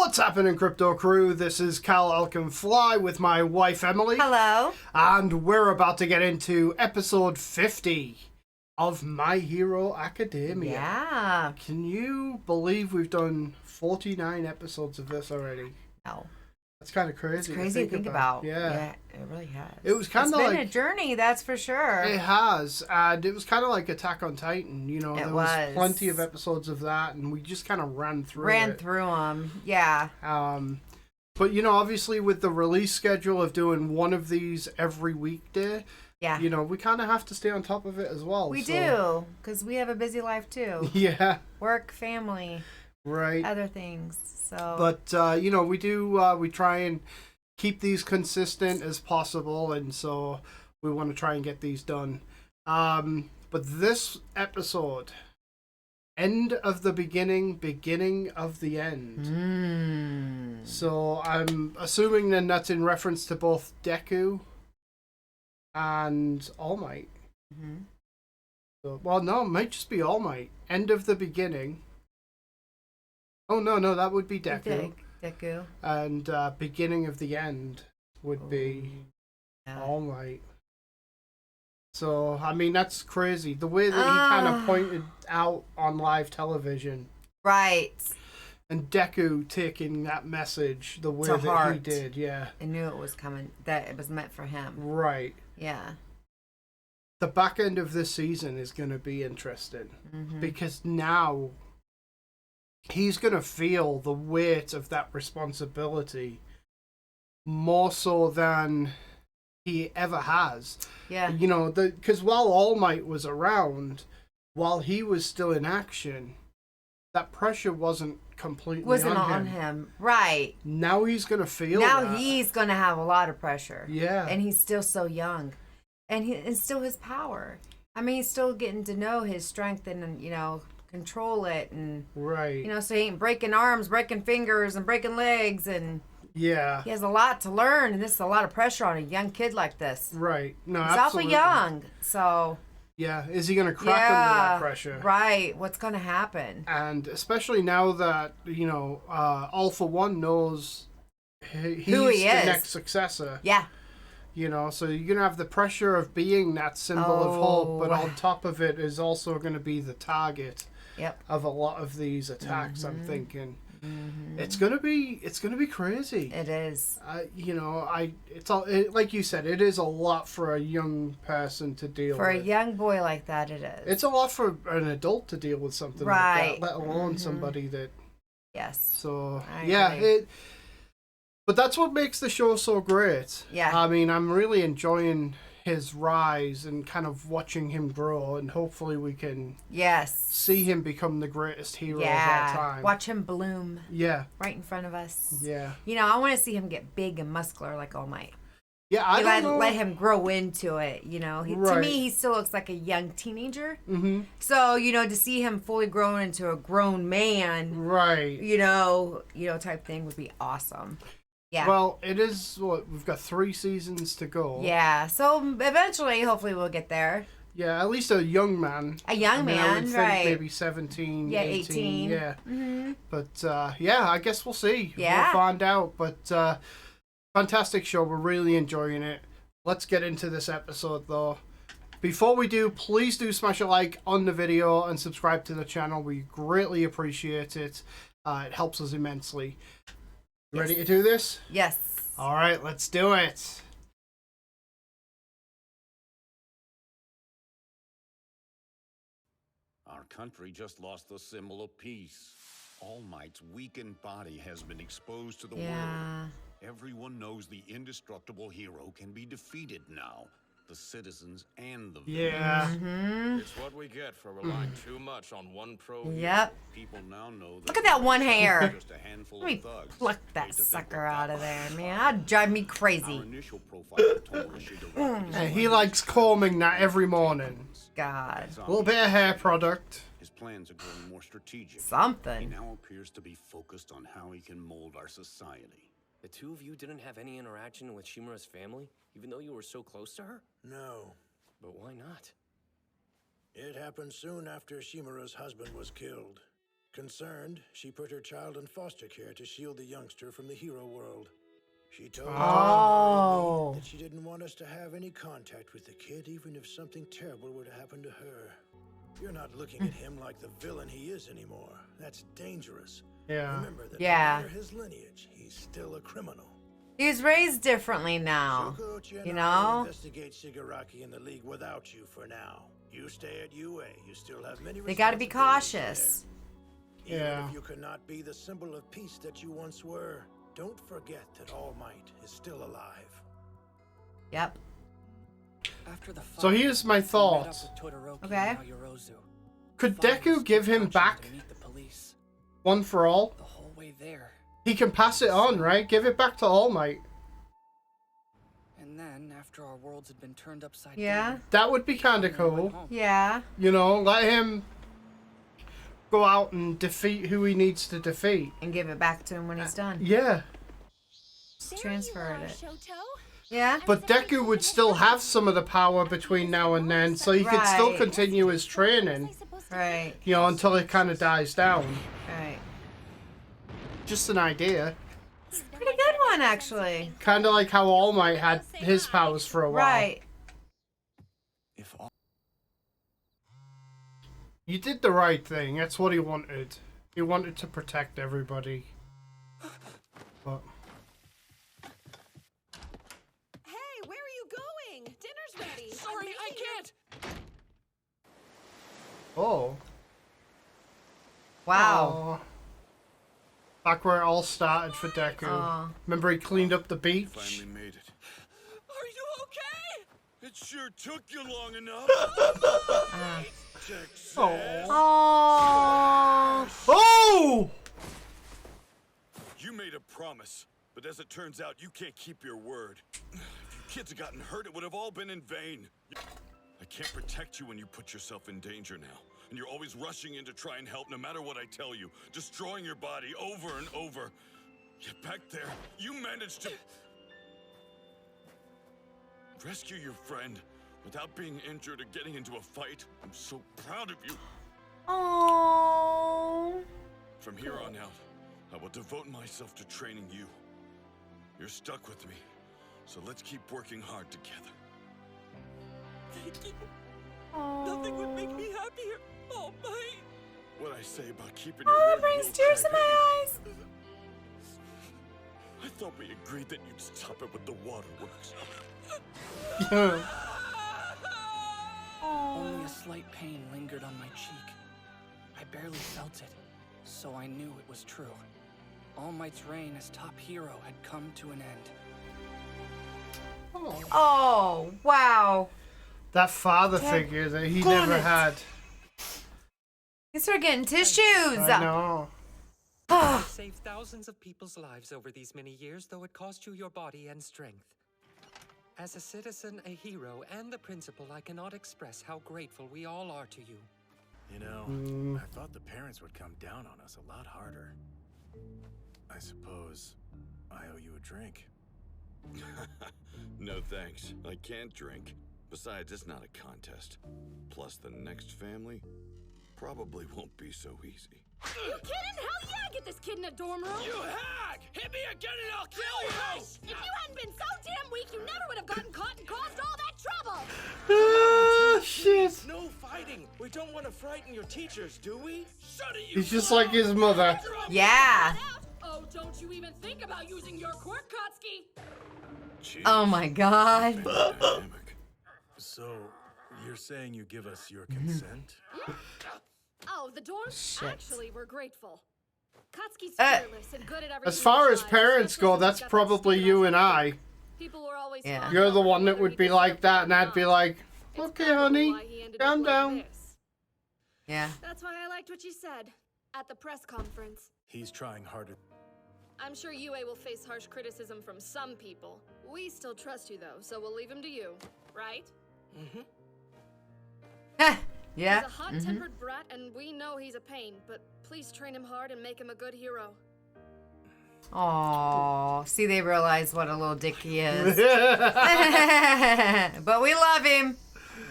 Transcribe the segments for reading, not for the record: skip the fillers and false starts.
What's happening, Crypto Crew? This is kalelcanfly with my wife, Emily. Hello. And we're about to get into episode 50 of My Hero Academia. Yeah. Can you believe we've done 49 episodes of this already? No. That's kind of crazy. It's crazy to think about. Yeah. It really has. It was kind of like... It's been a journey, that's for sure. It has. And it was kind of like Attack on Titan. You know, there was plenty of episodes of that, and we just kind of ran through them. Yeah. But, you know, obviously with the release schedule of doing one of these every weekday, yeah, you know, we kind of have to stay on top of it as well. We do, because we have a busy life too. Yeah. Work, family. Right. Other things. So. But, you know, we try and keep these consistent as possible, and so we want to try and get these done. But this episode, end of the beginning, beginning of the end. So I'm assuming then that's in reference to both Deku and All Might. So, well, no, it might just be All Might. End of the beginning. Oh, no, that would be Deku. Deku. And beginning of the end would be All Might. So, I mean, that's crazy. The way that he kind of pointed out on live television. Right. And Deku taking that message the way that he did, yeah. I knew it was coming, that it was meant for him. Right. Yeah. The back end of this season is going to be interesting. Because now he's going to feel the weight of that responsibility more so than he ever has. Yeah. You know, because while All Might was around, while he was still in action, that pressure wasn't completely on him. Right. Now he's going to feel he's going to have a lot of pressure. Yeah. And he's still so young. And it's still his power. I mean, he's still getting to know his strength and, you know, control it. And, right. You know, so he ain't breaking arms, breaking fingers, and breaking legs. And yeah, he has a lot to learn. And this is a lot of pressure on a young kid like this. Right. No, he's absolutely. awful young. So... yeah, is he going to crack under that pressure? Right. What's going to happen? And especially now that, you know, All For One knows he's who he is. The next successor. Yeah. You know, so you're going to have the pressure of being that symbol of hope, but on top of it is also going to be the target of a lot of these attacks, I'm thinking. It's gonna be crazy. It is. You know, like you said, it is a lot for a young person to deal with. For a young boy like that, it is. It's a lot for an adult to deal with something like that, let alone somebody that. Yes. So I agree. But that's what makes the show so great. Yeah. I mean, I'm really enjoying his rise and kind of watching him grow, and hopefully we can see him become the greatest hero of all time. Watch him bloom. Yeah. Right in front of us. Yeah. You know, I want to see him get big and muscular like All Might. Yeah, I don't know. Let him grow into it, you know. To me, he still looks like a young teenager. So, you know, to see him fully grown into a grown man, right? You know, type thing would be awesome. Yeah. Well, it is we've got 3 seasons to go. Yeah. So eventually, hopefully, we'll get there. Yeah, at least a young man. A young man, I would think right? Maybe 17, 18. Yeah. But yeah, I guess we'll see. Yeah. We'll find out. But fantastic show. We're really enjoying it. Let's get into this episode, though. Before we do, please do smash a like on the video and subscribe to the channel. We greatly appreciate it. It helps us immensely. Ready to do this? Yes. All right, let's do it. Our country just lost the symbol of peace. All Might's weakened body has been exposed to the world. Everyone knows the indestructible hero can be defeated now. The citizens and the villains. It's what we get for relying too much on one pro. Yep. People now know that. Look at that one hair. Just a handful Let me of thugs. pluck that sucker out of there, man. That'd drive me crazy. Our initial profile told us she'd arrived And he likes combing that every morning. God. A little bit of hair product. His plans are growing more strategic. Something. He now appears to be focused on how he can mold our society. The two of you didn't have any interaction with Shimura's family, even though you were so close to her? No. But why not? It happened soon after Shimura's husband was killed. Concerned, she put her child in foster care to shield the youngster from the hero world. She told Oh. us that she didn't want us to have any contact with the kid, even if something terrible were to happen to her. You're not looking at him like the villain he is anymore. That's dangerous. Yeah. Remember that Yeah. no matter his lineage, he's still a criminal. He was raised differently now. Shokouchi and You I will know? investigate Shigaraki in the League without you for now. You stay at UA. You still have many They got to be responsibilities cautious. there. Even Yeah. if you cannot be the symbol of peace that you once were, don't forget that All Might is still alive. Yep. After the So fight, here's my we met up thoughts. with Todoroki Okay. and Yorozu. Could Father Deku was give too him conscious back to meet the police. one for all? The whole way there. He can pass it on, right? Give it back to All Might. And then, after our worlds had been turned upside Yeah. down, That would be kind we of went cool. home. Yeah. You know, let him go out and defeat who he needs to defeat. And give it back to him when he's done. Yeah. Just transferred it. Shoto. Yeah. But Deku would still have some of the power between now and then, so he could still Right. continue his training, Right. you know, until it kind of dies down. Right. Just an idea. Pretty good one, actually. Kind of like how All Might had his powers for a while. Right. If all You did the right thing. That's what he wanted. He wanted to protect everybody. But Hey, where are you going? Dinner's ready. Sorry, I can't! oh, Wow. Aw. Back where it all started for Deku. Aw. Remember he cleaned up the beach? finally made it. Are you okay? It sure took you long enough. Check Oh. says Oh. Oh! you made a promise, but as it turns out, you can't keep your word. If you kids had gotten hurt, it would have all been in vain. I can't protect you when you put yourself in danger now. And you're always rushing in to try and help no matter what I tell you, destroying your body over and over. Yet back there, you managed to rescue your friend without being injured or getting into a fight. I'm so proud of you. Oh. From here on out, I will devote myself to training you. You're stuck with me, so let's keep working hard together. Thank you. Oh. Nothing would make me happier. Oh, my. What I say about keeping your Oh, word it brings will tears to carry. my eyes. I thought we agreed that you'd stop it with the waterworks. Only a slight pain lingered on my cheek. I barely felt it, so I knew it was true. All Might's reign as top hero had come to an end. Oh, wow. That father Thank figure that he goodness. never had. You start getting tissues. I know. Saved thousands of people's lives over these many years, though it cost you your body and strength. As a citizen, a hero, and the principal, I cannot express how grateful we all are to you. You know, I thought the parents would come down on us a lot harder. I suppose I owe you a drink. No thanks, I can't drink. Besides, it's not a contest. Plus, the next family probably won't be so easy. You kidding? Hell yeah, get this kid in a dorm room. You hag! Hit me again and I'll kill you! Hush! If you hadn't been so damn weak, you never would have gotten caught and caused all that trouble. Ah, shit. No fighting. We don't want to frighten your teachers, do we? Shut it, you He's just like his mother. Yeah. Oh, don't you even think about using your quirk, Kotsky. Jeez, Oh my god. family dynamic. So, you're saying you give us your consent? Oh, the dorms? Shit. Actually, we're grateful. Kotsky's Uh, fearless and good at everything. As far he as tries, parents especially go, since that's he's got that probably stupid you ass and I. family. People were always Yeah. talking You're the about one that whether would he be deserved like it that, or and I'd be not. like, It's okay, probably honey, why he ended calm up like down. this. Yeah. That's why I liked what you said at the press conference. He's trying harder. I'm sure UA will face harsh criticism from some people. We still trust you, though, so we'll leave him to you, right? Yeah. He's a hot-tempered brat, and we know he's a pain, but please train him hard and make him a good hero. Oh, see, they realize what a little dick he is. But we love him.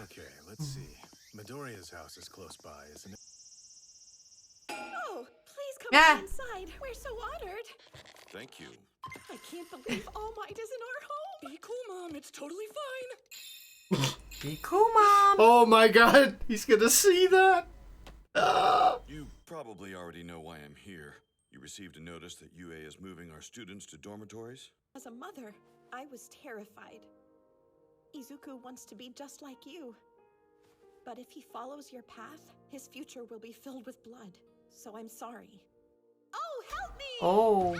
Okay, let's see. Midoriya's house is close by, isn't it? Oh, please come Yeah. inside. We're so honored. Thank you. I can't believe All Might is in our home. Be cool, Mom. It's totally fine. Be cool, Mom. Oh my god, he's gonna see that. You probably already know why I'm here. You received a notice that UA is moving our students to dormitories? As a mother, I was terrified. Izuku wants to be just like you. But if he follows your path, his future will be filled with blood. So I'm sorry. Oh, help me! Oh.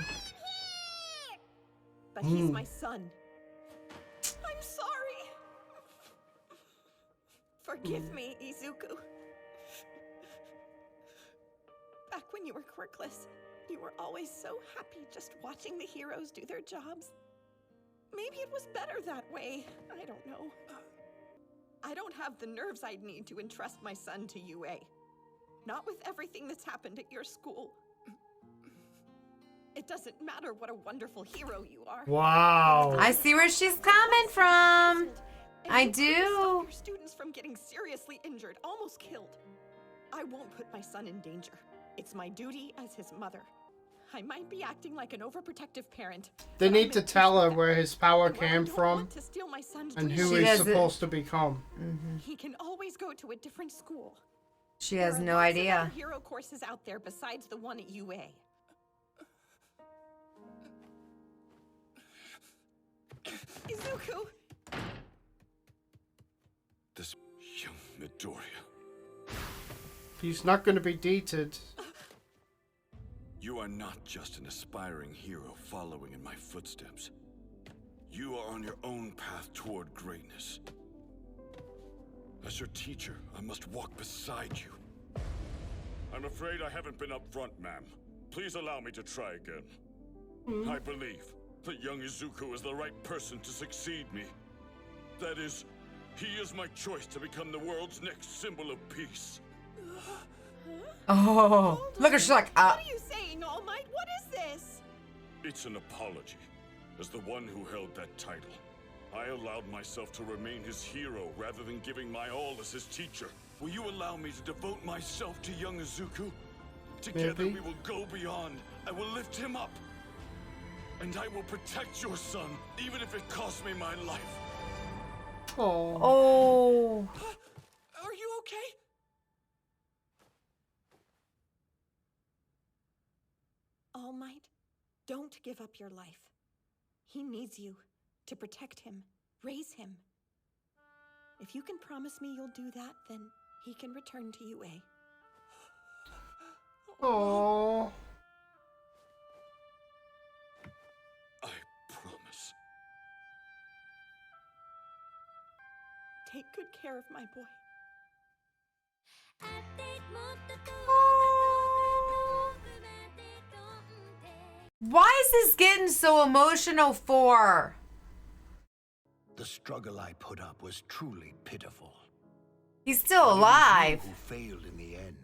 But he's my son. I'm sorry. Forgive me, Izuku. Back when you were quirkless, you were always so happy just watching the heroes do their jobs. Maybe it was better that way. I don't know. I don't have the nerves I'd need to entrust my son to UA. Not with everything that's happened at your school. It doesn't matter what a wonderful hero you are. Wow. I see where she's coming from. And I you couldn't do. stop your students from getting seriously injured, almost killed. I won't put my son in danger. It's my duty as his mother. I might be acting like an overprotective parent. They but need I'm to at tell peace her with where that. his power And while I came don't from want to steal my son's and dreams, who She he's doesn't- supposed to become. he can always go to a different school. She There has are no lots of idea. other hero courses out there besides the one at UA. Izuku! This young Midoriya. He's not going to be dated. You are not just an aspiring hero following in my footsteps. You are on your own path toward greatness. As your teacher, I must walk beside you. I'm afraid I haven't been upfront, ma'am. Please allow me to try again. I believe that young Izuku is the right person to succeed me. That is, he is my choice to become the world's next symbol of peace. Oh. Look at she's like, What are you saying, All Might? What is this? It's an apology. As the one who held that title, I allowed myself to remain his hero rather than giving my all as his teacher. Will you allow me to devote myself to young Izuku? Together Maybe. we will go beyond. I will lift him up. And I will protect your son, even if it costs me my life. Oh. oh. Are you okay? All Might, don't give up your life. He needs you to protect him, raise him. If you can promise me you'll do that, then he can return to UA. Oh. I promise. Take good care of my boy. Why is this getting so emotional for? The struggle I put up was truly pitiful. He's still But it was alive. you who failed in the end.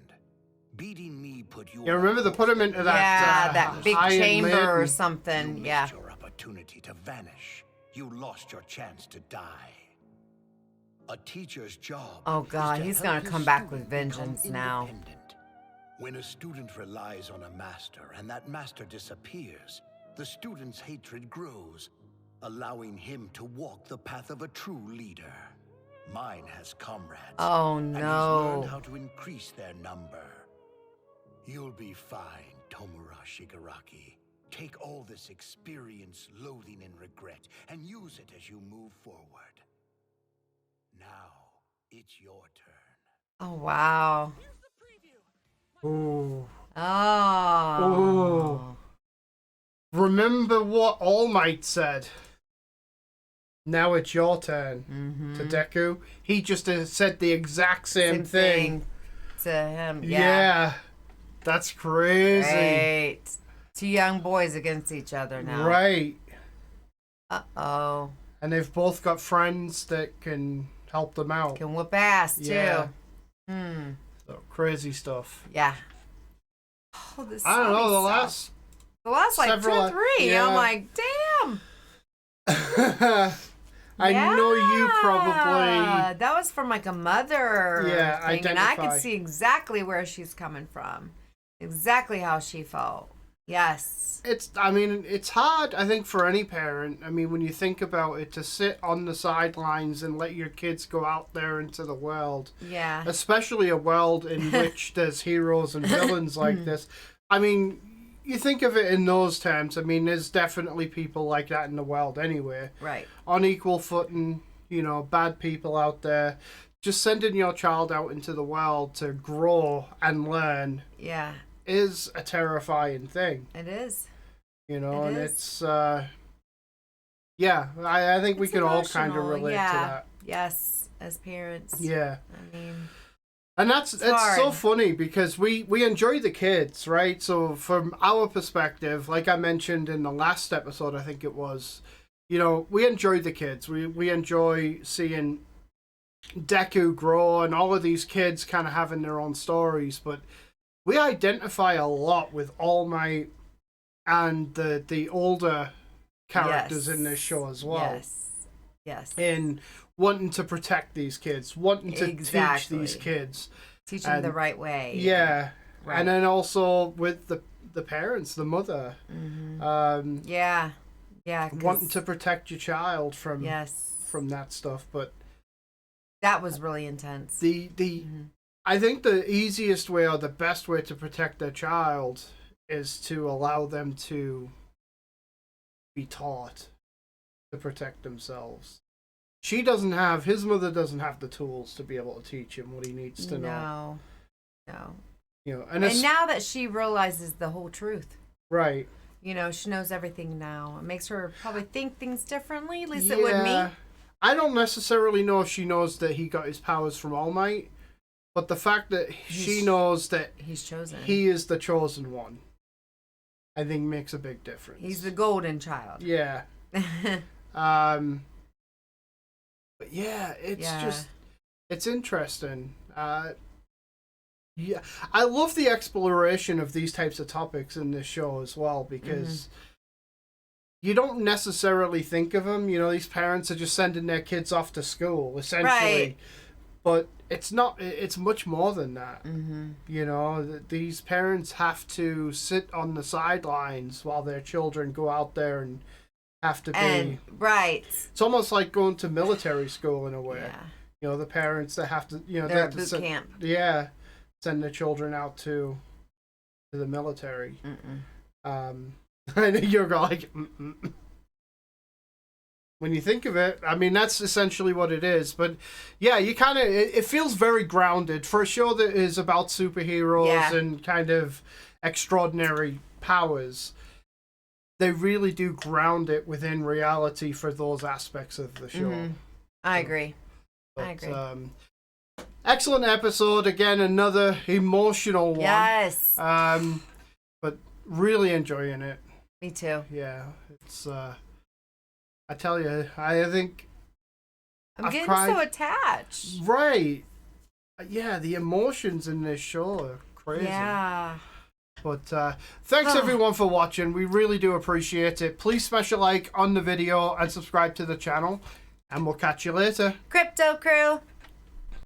Beating me put you. Yeah, on remember they course put him into that Yeah, that big iron chamber lid or and- something. You Yeah. missed your opportunity to vanish. You lost your chance to die. A teacher's job. Oh, is God, to he's help gonna his come back with student become vengeance now. independent. When a student relies on a master and that master disappears, the student's hatred grows, allowing him to walk the path of a true leader. Mine has comrades. Oh, And he's no. learned how to increase their number. You'll be fine, Tomura Shigaraki. Take all this experience, loathing, and regret, and use it as you move forward. Now, it's your turn. Oh, wow. Ooh. Oh. Ooh. Remember what All Might said. Now it's your turn. To Deku. He just said the exact same thing. to him. Yeah. Yeah. That's crazy. Great. Two young boys against each other now. Right. Uh-oh. And they've both got friends that can help them out. Can whoop ass, too. Yeah. Hmm. So, crazy stuff. Yeah. Oh, this I don't know, zombie the sucks. last... The last, like, several- 2 or 3. yeah. I'm like, damn. I know you Yeah, probably... that was from like a mother Yeah, thing, and I could identify. see exactly where she's coming from. Exactly how she felt. Yes. It's hard, I think, for any parent. I mean, when you think about it, to sit on the sidelines and let your kids go out there into the world. Yeah. Especially a world in which there's heroes and villains like this. I mean, you think of it in those terms. I mean, there's definitely people like that in the world anyway. Right. On equal footing, bad people out there. Just sending your child out into the world to grow and learn. Yeah. Is a terrifying thing. It is. It's I think we can all kind of relate to that. Yes, as parents. Yeah. I mean, and it's so funny because we enjoy the kids, right? So from our perspective, like I mentioned in the last episode, I think it was, we enjoy the kids. We enjoy seeing Deku grow and all of these kids kind of having their own stories, but we identify a lot with All Might and the older characters in this show as well. Yes. In wanting to protect these kids, wanting to teach these kids. Teach them the right way. Yeah. Right. And then also with the parents, the mother. Mm-hmm. Yeah. Wanting to protect your child from that stuff. But that was really intense. I think the easiest way or the best way to protect their child is to allow them to be taught to protect themselves. His mother doesn't have the tools to be able to teach him what he needs to know. No. And now that she realizes the whole truth. Right. She knows everything now. It makes her probably think things differently. At least it would me. I don't necessarily know if she knows that he got his powers from All Might. But the fact that she knows that he's chosen, he is the chosen one, I think makes a big difference. He's the golden child. Yeah. But yeah, it's interesting. I love the exploration of these types of topics in this show as well, because you don't necessarily think of them. These parents are just sending their kids off to school, essentially. Right. But it's not. It's much more than that. These parents have to sit on the sidelines while their children go out there and have to be right. It's almost like going to military school in a way. Yeah. The parents that have to. They're at boot camp. Yeah, send their children out to the military. I know you're like. When you think of it, I mean, that's essentially what it is. But yeah, you kind of, it feels very grounded for a show that is about superheroes and kind of extraordinary powers. They really do ground it within reality for those aspects of the show. I agree. Excellent episode. Again, another emotional one. Yes. But really enjoying it. Me too. Yeah. It's, I tell you, I think I'm getting so attached. Right. Yeah, the emotions in this show are crazy. Yeah. But thanks everyone for watching. We really do appreciate it. Please smash a like on the video and subscribe to the channel. And we'll catch you later. Crypto Crew.